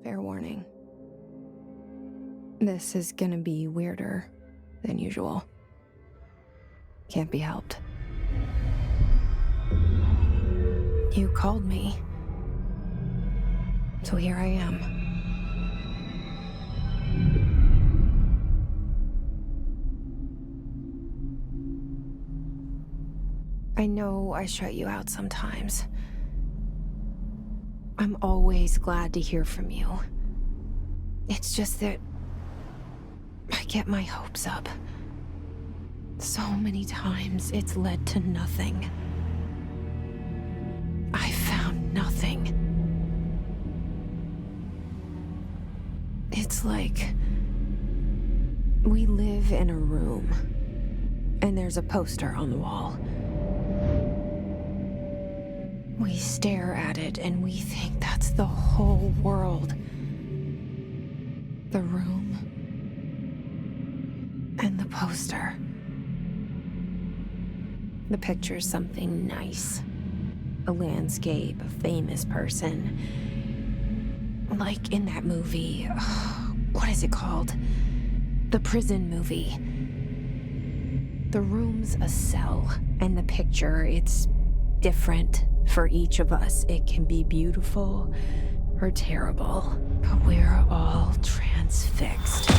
Fair warning. This is gonna be weirder than usual. Can't be helped. You called me. So here I am. I know I shut you out sometimes. I'm always glad to hear from you. It's just that I get my hopes up. So many times it's led to nothing. I found nothing. It's like we live in a room, and there's a poster on the wall. We stare at it and we think that's the whole world. The room and the poster. The picture's something nice. A landscape, a famous person. Like in that movie, what is it called? The prison movie. The room's a cell, and the picture, it's different for each of us. It can be beautiful or terrible, but we're all transfixed.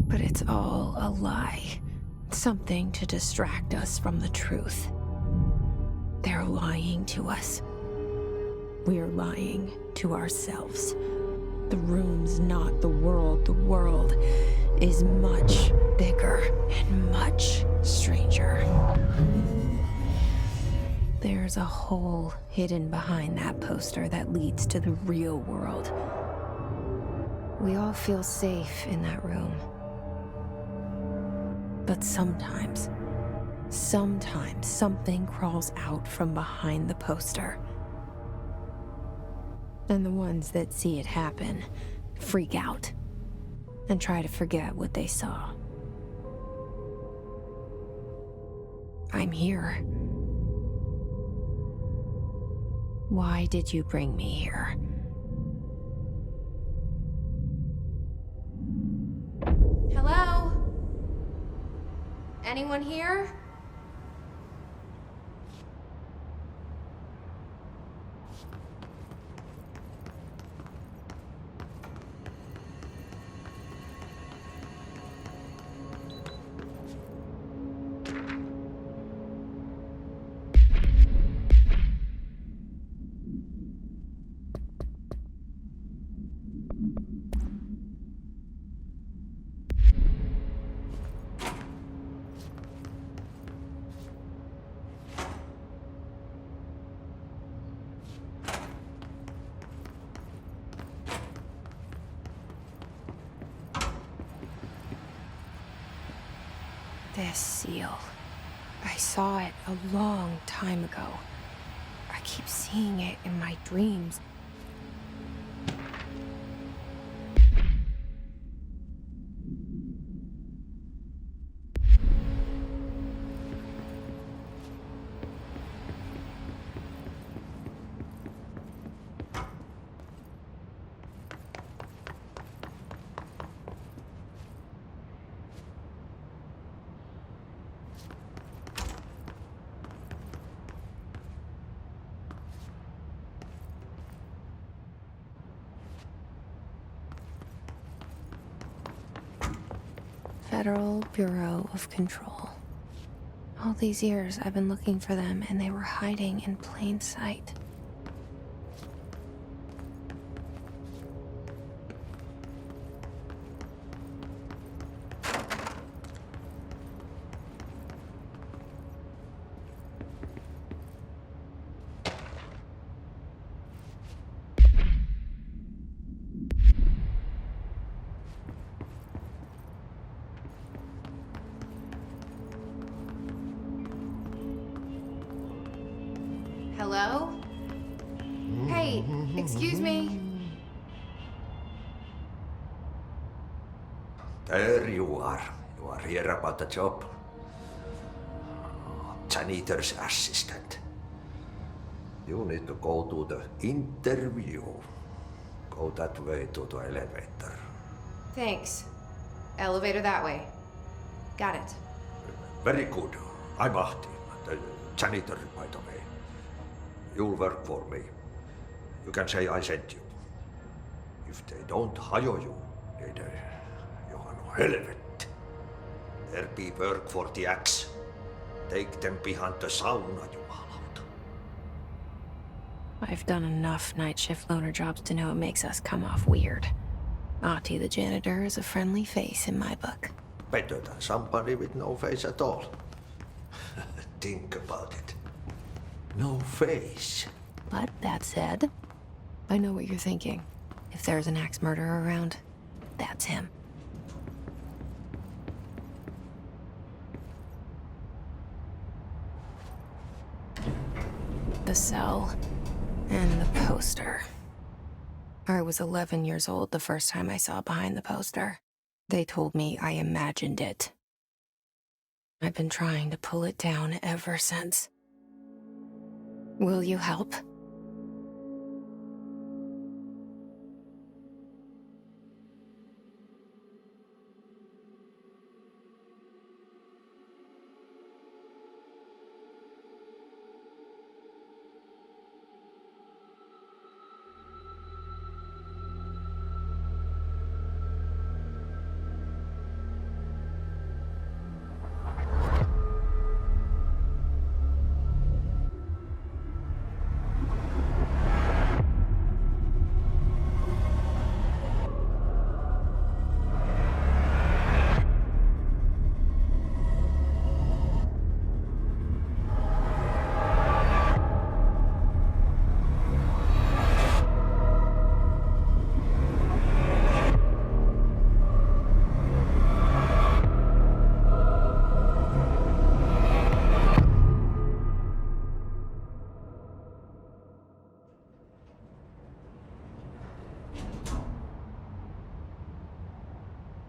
But it's all a lie. Something to distract us from the truth. They're lying to us. We're lying to ourselves. The room's not the world. The world is much bigger and much stranger. There's a hole hidden behind that poster that leads to the real world. We all feel safe in that room. But sometimes something crawls out from behind the poster. And the ones that see it happen freak out and try to forget what they saw. I'm here. Why did you bring me here? Hello? Anyone here? This seal. I saw it a long time ago. I keep seeing it in my dreams. Federal Bureau of Control. All these years I've been looking for them, and they were hiding in plain sight. Hello? Hey, excuse me? There you are. You are here about the job. Janitor's assistant. You need to go to the interview. Go that way to the elevator. Thanks. Elevator that way. Got it. Very good. I'm Ahti, the janitor, by the way. You'll work for me. You can say I sent you. If they don't hire you, niin johan on helvetti. There be work for the axe. Take them behind the sauna, jumalauta. I've done enough night shift loner jobs to know it makes us come off weird. Ahti the janitor is a friendly face in my book. Better than somebody with no face at all. Think about it. No face. But that said, I know what you're thinking. If there's an axe murderer around, that's him. The cell and the poster. I was 11 years old the first time I saw behind the poster. They told me I imagined it. I've been trying to pull it down ever since. Will you help?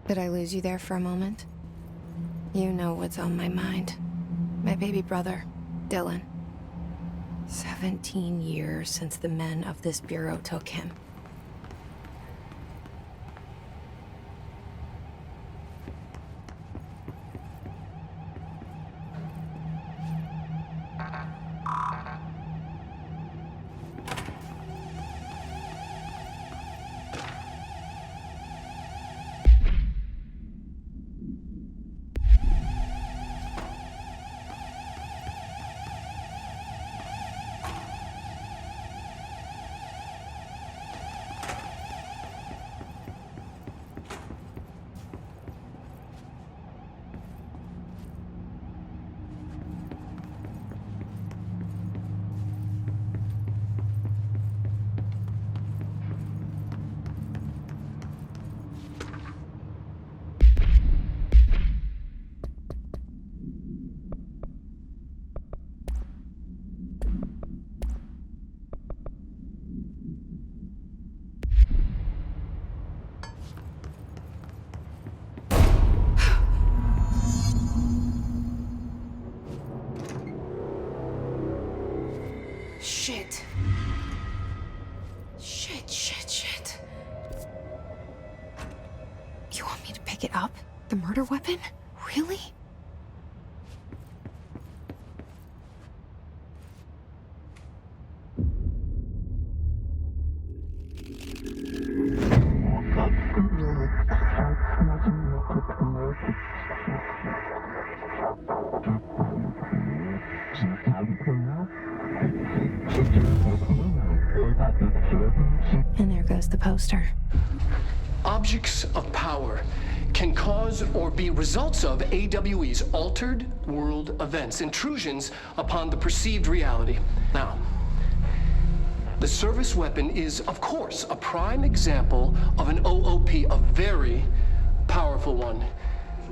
Did I lose you there for a moment? You know what's on my mind. My baby brother, Dylan. 17 years since the men of this bureau took him. Shit. Shit. You want me to pick it up? The murder weapon? Really? And there goes the poster. Objects of power can cause or be results of AWE's altered world events, intrusions upon the perceived reality. Now, the service weapon is, of course, a prime example of an OOP, a very powerful one.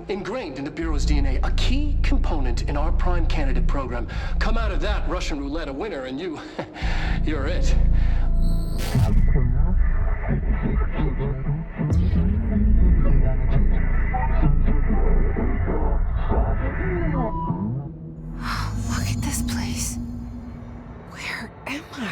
Ingrained in the Bureau's DNA, a key component in our prime candidate program. Come out of that Russian roulette a winner and you're it. Look at this place. Where am I?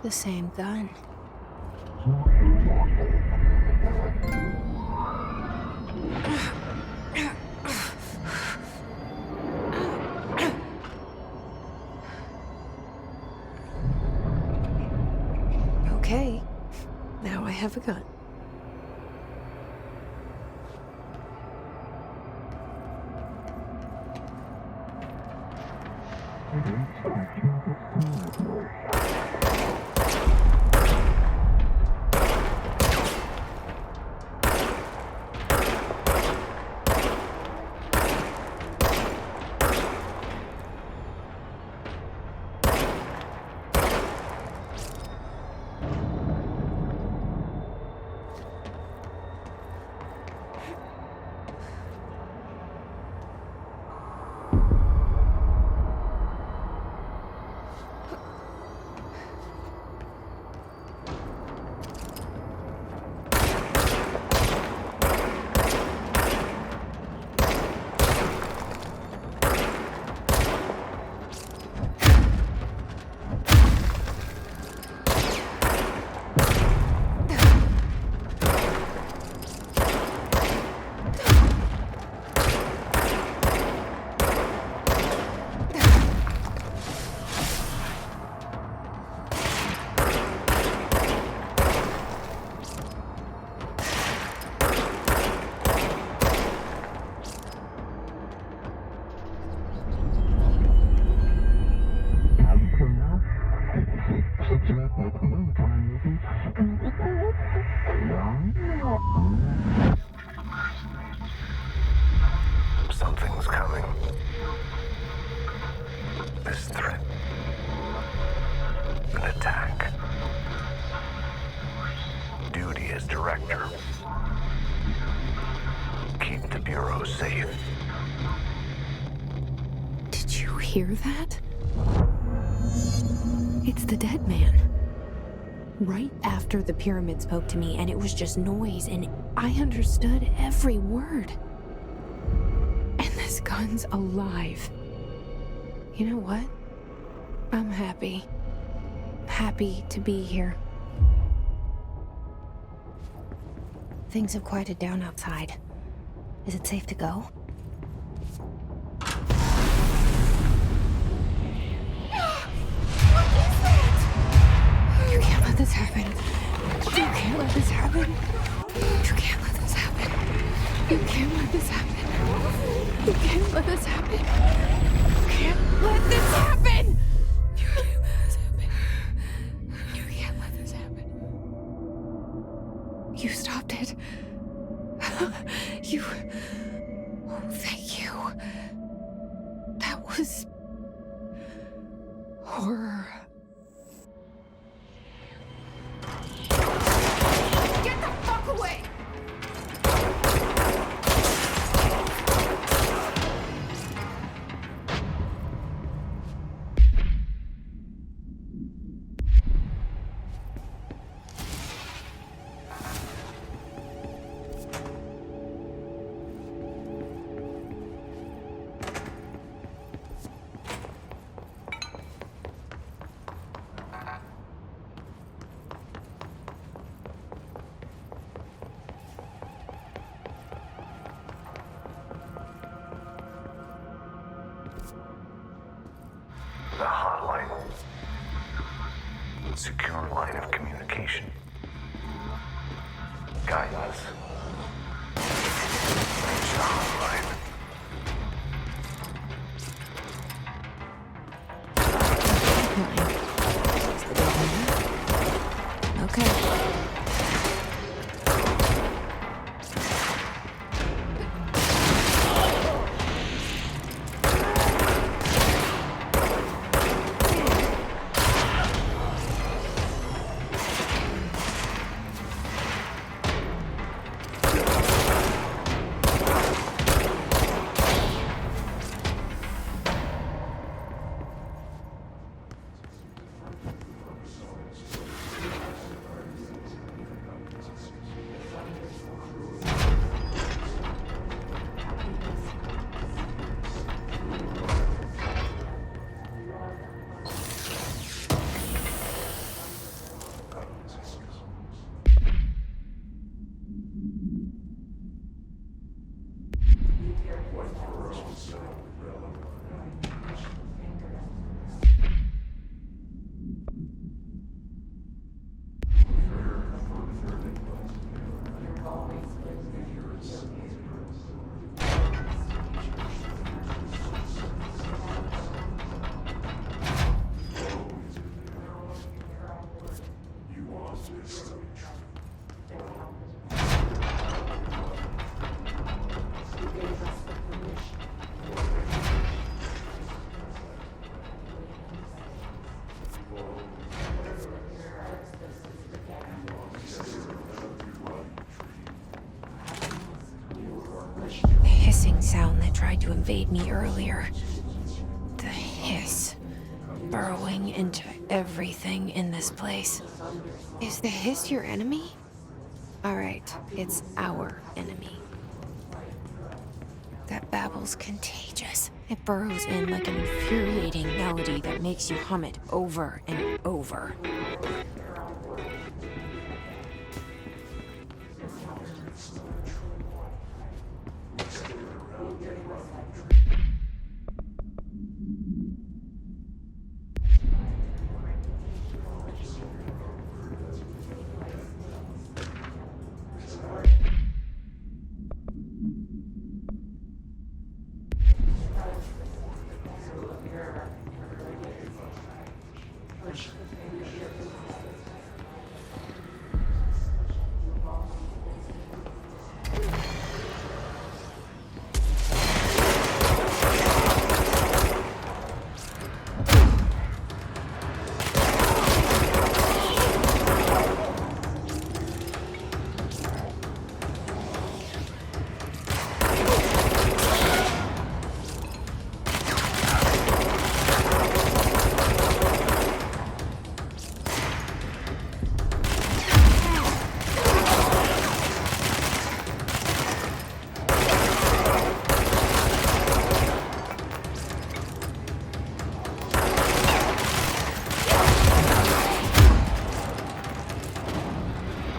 The same gun. Okay, now I have a gun. Something's coming. This threat. An attack. Duty as director. Keep the Bureau safe. Did you hear that? It's the dead man. Right after the pyramid spoke to me, and it was just noise, and I understood every word. And this gun's alive. You know what? I'm happy. Happy to be here. Things have quieted down outside. Is it safe to go? You can't let this happen. You can't let this happen. You can't let this happen. You can't let this happen. You can't let this happen. You can't let this happen. You can't let this happen. You can't let this happen. You stopped it. You... Oh, thank you. That was... horror. Get the fuck away! The hotline. Secure line of communication. Guidance. Reach the hotline. Okay. The hissing sound that tried to invade me earlier. The hiss. Burrowing into everything in this place. Is the hiss your enemy? Alright, it's our enemy. That babble's contagious. It burrows in like an infuriating melody that makes you hum it over and over.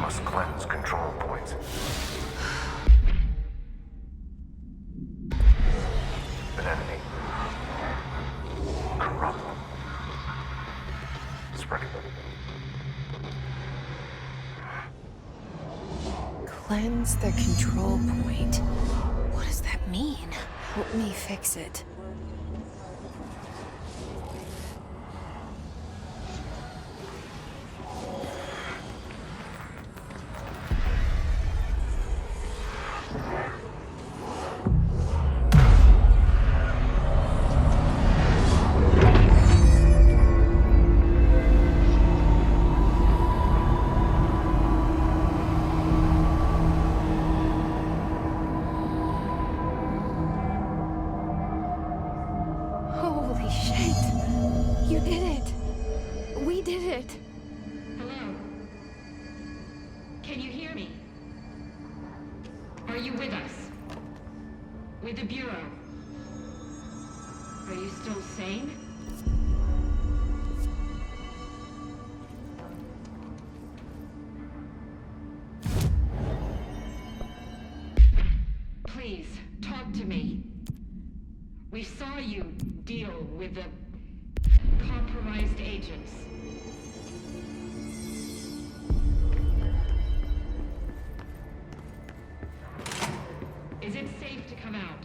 Must cleanse control points. An enemy. Corrupt. Spreading. Cleanse the control point. What does that mean? Help me fix it. Holy shit. You did it. We did it. Hello? Can you hear me? Are you with us? With the Bureau? Are you still sane? Please, talk to me. We saw you deal with the compromised agents. Is it safe to come out?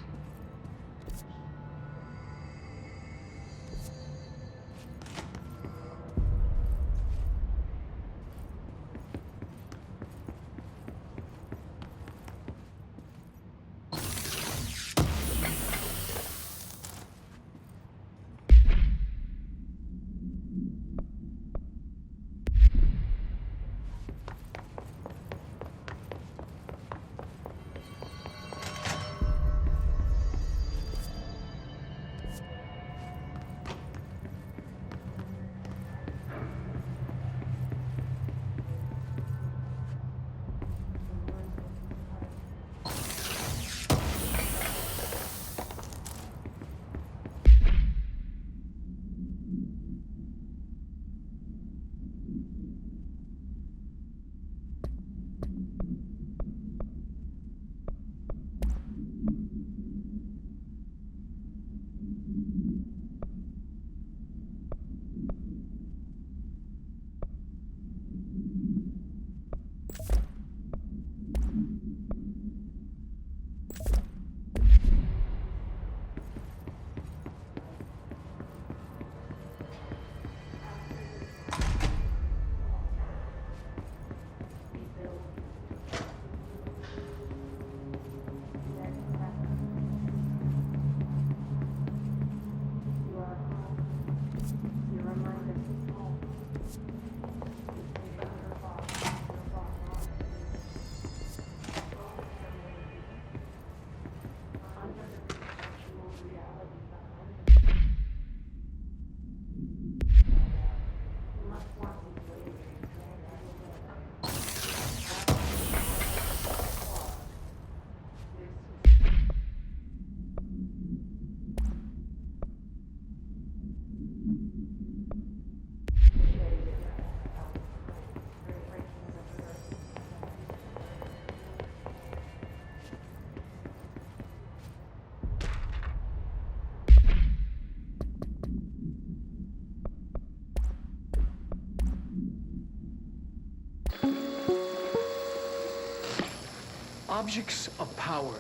Objects of power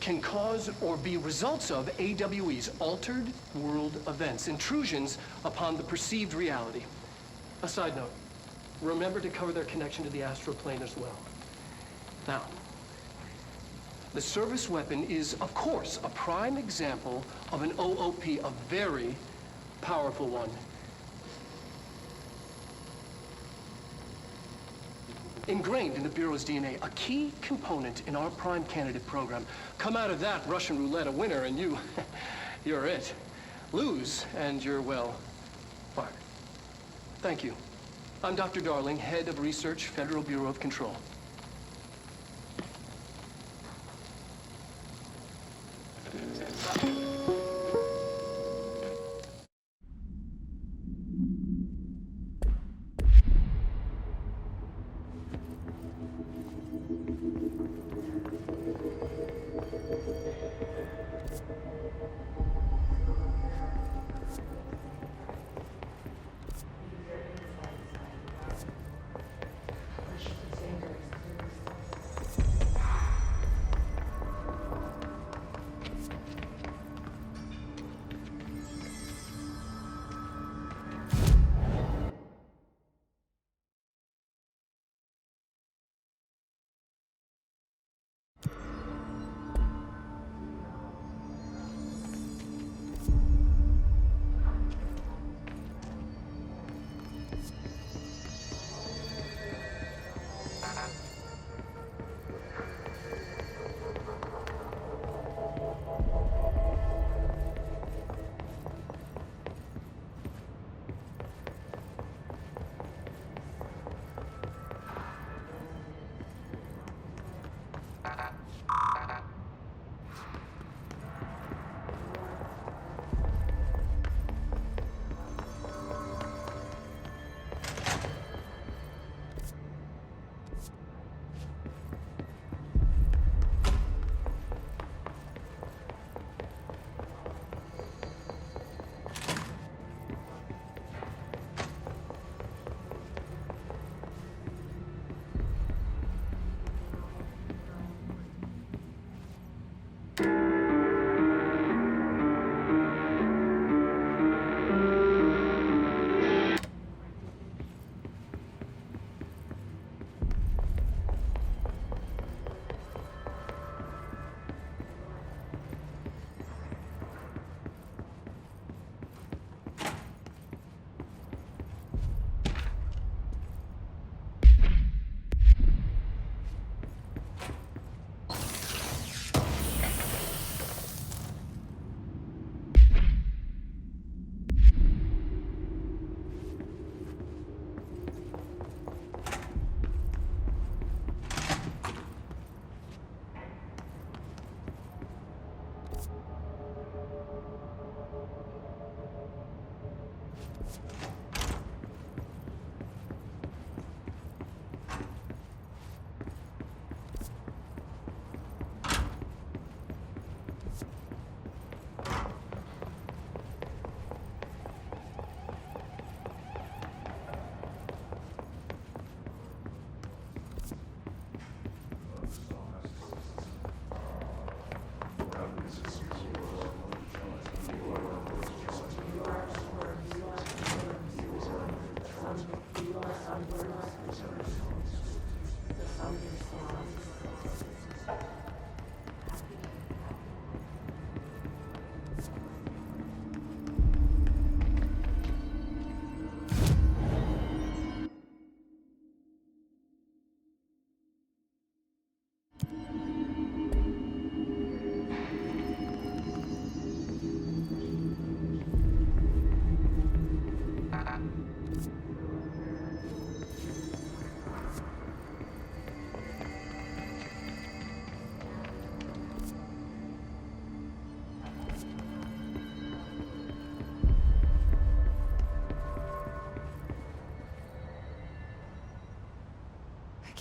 can cause or be results of AWE's altered world events, intrusions upon the perceived reality. A side note, remember to cover their connection to the astral plane as well. Now, the service weapon is, of course, a prime example of an OOP, a very powerful one. Ingrained in the Bureau's DNA, a key component in our prime candidate program. Come out of that Russian roulette a winner and you're it. Lose and you're, well, fired. Thank you. I'm Dr. Darling, Head of Research, Federal Bureau of Control.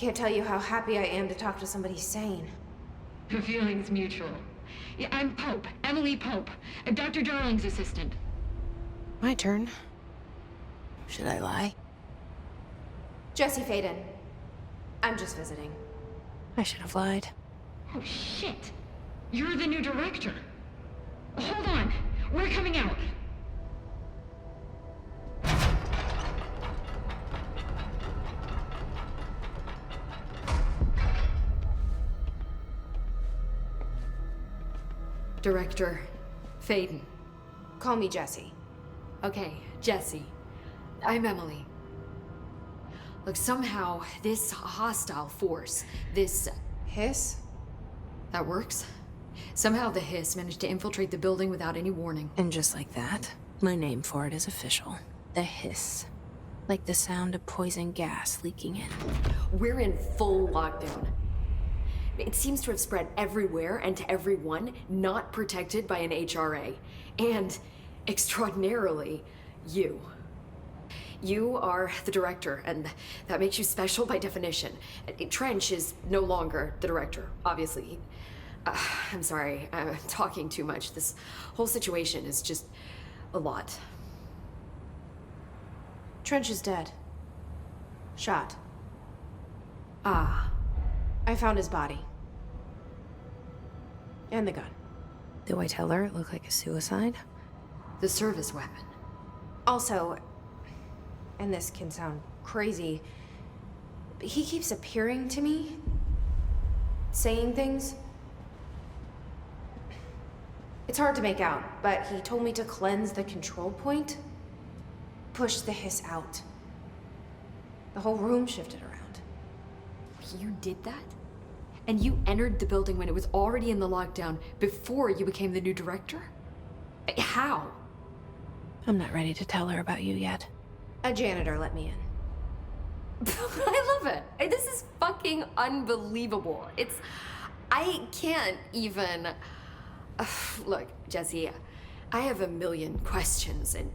Can't tell you how happy I am to talk to somebody sane. The feeling's mutual. Yeah, I'm Pope, Emily Pope, Dr. Darling's assistant. My turn. Should I lie? Jesse Faden. I'm just visiting. I should have lied. Oh, shit. You're the new director. Hold on. We're coming out. Director Faden. Call me Jesse. Okay, Jesse. I'm Emily. Look, somehow this hostile force, this... Hiss? That works? Somehow the hiss managed to infiltrate the building without any warning. And just like that, my name for it is official. The hiss. Like the sound of poison gas leaking in. We're in full lockdown. It seems to have spread everywhere and to everyone not protected by an HRA. And, extraordinarily, you. You are the director, and that makes you special by definition. Trench is no longer the director, obviously. I'm sorry, I'm talking too much. This whole situation is just a lot. Trench is dead. Shot. Ah. I found his body. And the gun. Do I tell her it looked like a suicide? The service weapon. Also, and this can sound crazy, but he keeps appearing to me, saying things. It's hard to make out, but he told me to cleanse the control point, push the hiss out. The whole room shifted around. You did that? And you entered the building when it was already in the lockdown before you became the new director? How? I'm not ready to tell her about you yet. A janitor let me in. I love it. This is fucking unbelievable. I can't even... Look, Jesse, I have a million questions, and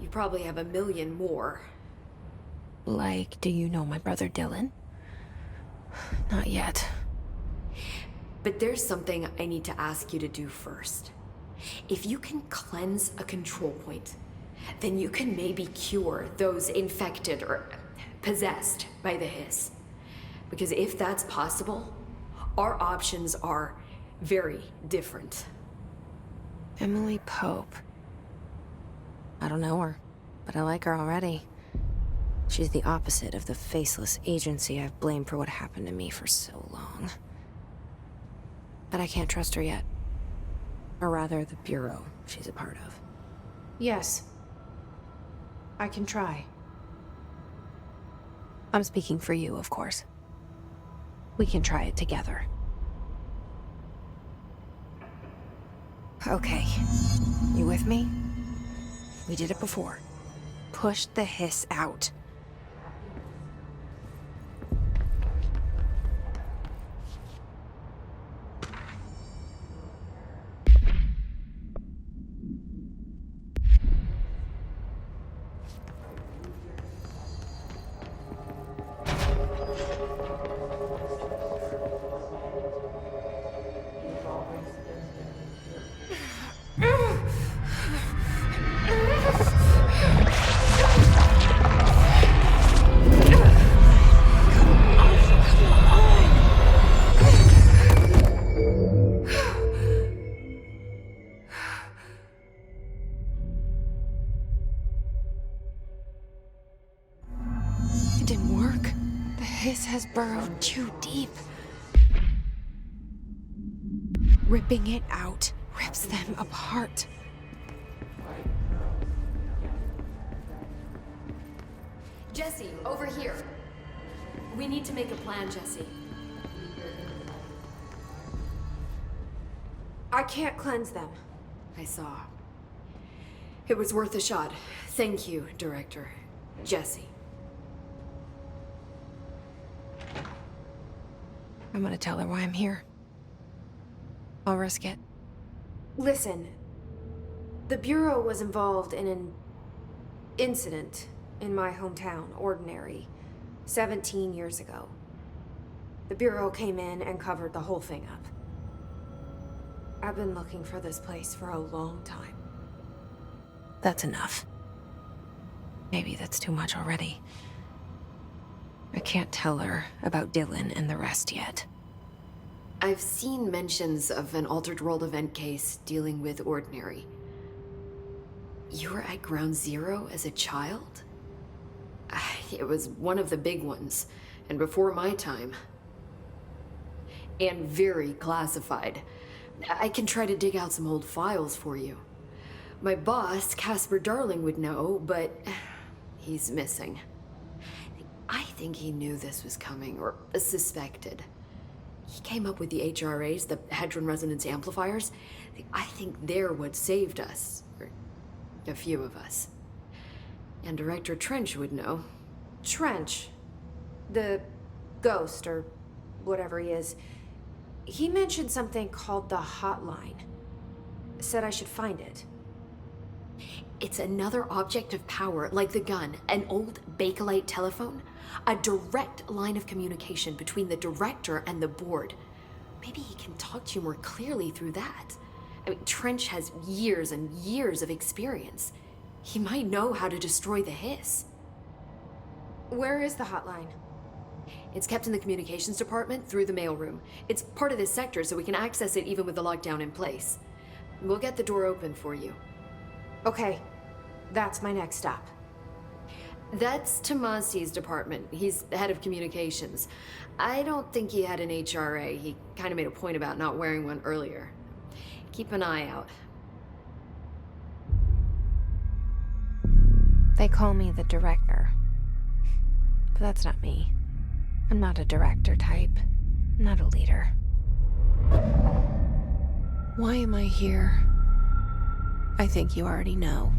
you probably have a million more. Like, do you know my brother Dylan? Not yet. But there's something I need to ask you to do first. If you can cleanse a control point, then you can maybe cure those infected or possessed by the hiss. Because if that's possible, our options are very different. Emily Pope. I don't know her, but I like her already. She's the opposite of the faceless agency I've blamed for what happened to me for so long. But I can't trust her yet. Or rather, the bureau she's a part of. Yes. I can try. I'm speaking for you, of course. We can try it together. Okay. You with me? We did it before. Push the hiss out. It didn't work. The hiss has burrowed too deep. Ripping it out rips them apart. Jesse, over here. We need to make a plan, Jesse. I can't cleanse them. I saw. It was worth a shot. Thank you, Director. Jesse. I'm gonna tell her why I'm here. I'll risk it. Listen, the Bureau was involved in an incident in my hometown, Ordinary, 17 years ago. The Bureau came in and covered the whole thing up. I've been looking for this place for a long time. That's enough. Maybe that's too much already. I can't tell her about Dylan and the rest yet. I've seen mentions of an Altered World event case dealing with Ordinary. You were at Ground Zero as a child? It was one of the big ones, and before my time. And very classified. I can try to dig out some old files for you. My boss, Casper Darling, would know, but he's missing. I think he knew this was coming, or suspected. He came up with the HRAs, the Hadron Resonance Amplifiers. I think they're what saved us. Or a few of us. And Director Trench would know. Trench? The ghost, or whatever he is. He mentioned something called the Hotline. Said I should find it. It's another object of power, like the gun, an old Bakelite telephone. A direct line of communication between the director and the board. Maybe he can talk to you more clearly through that. I mean, Trench has years and years of experience. He might know how to destroy the hiss. Where is the hotline? It's kept in the communications department through the mailroom. It's part of this sector, so we can access it even with the lockdown in place. We'll get the door open for you. Okay, that's my next stop. That's Tomasi's department. He's the head of communications. I don't think he had an HRA. He kind of made a point about not wearing one earlier. Keep an eye out. They call me the director. But that's not me. I'm not a director type. I'm not a leader. Why am I here? I think you already know.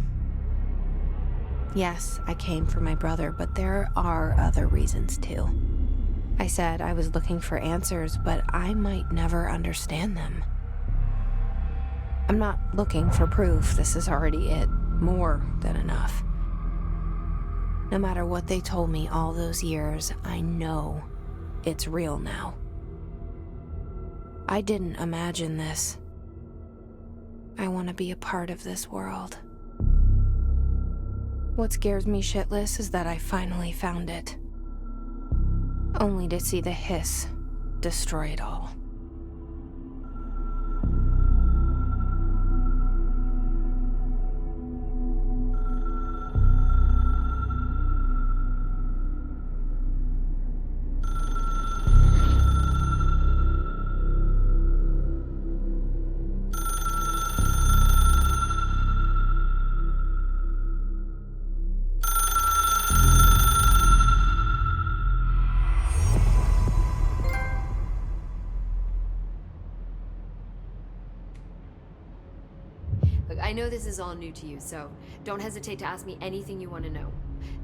Yes, I came for my brother, but there are other reasons too. I said I was looking for answers, but I might never understand them. I'm not looking for proof. This is already it. More than enough. No matter what they told me all those years, I know it's real now. I didn't imagine this. I want to be a part of this world. What scares me shitless is that I finally found it. Only to see the hiss destroy it all. I know this is all new to you, so don't hesitate to ask me anything you want to know.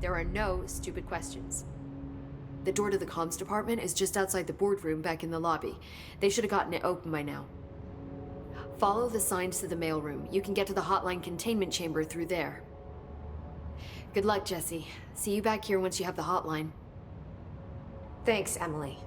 There are no stupid questions. The door to the comms department is just outside the boardroom back in the lobby. They should have gotten it open by now. Follow the signs to the mailroom. You can get to the hotline containment chamber through there. Good luck, Jesse. See you back here once you have the hotline. Thanks, Emily.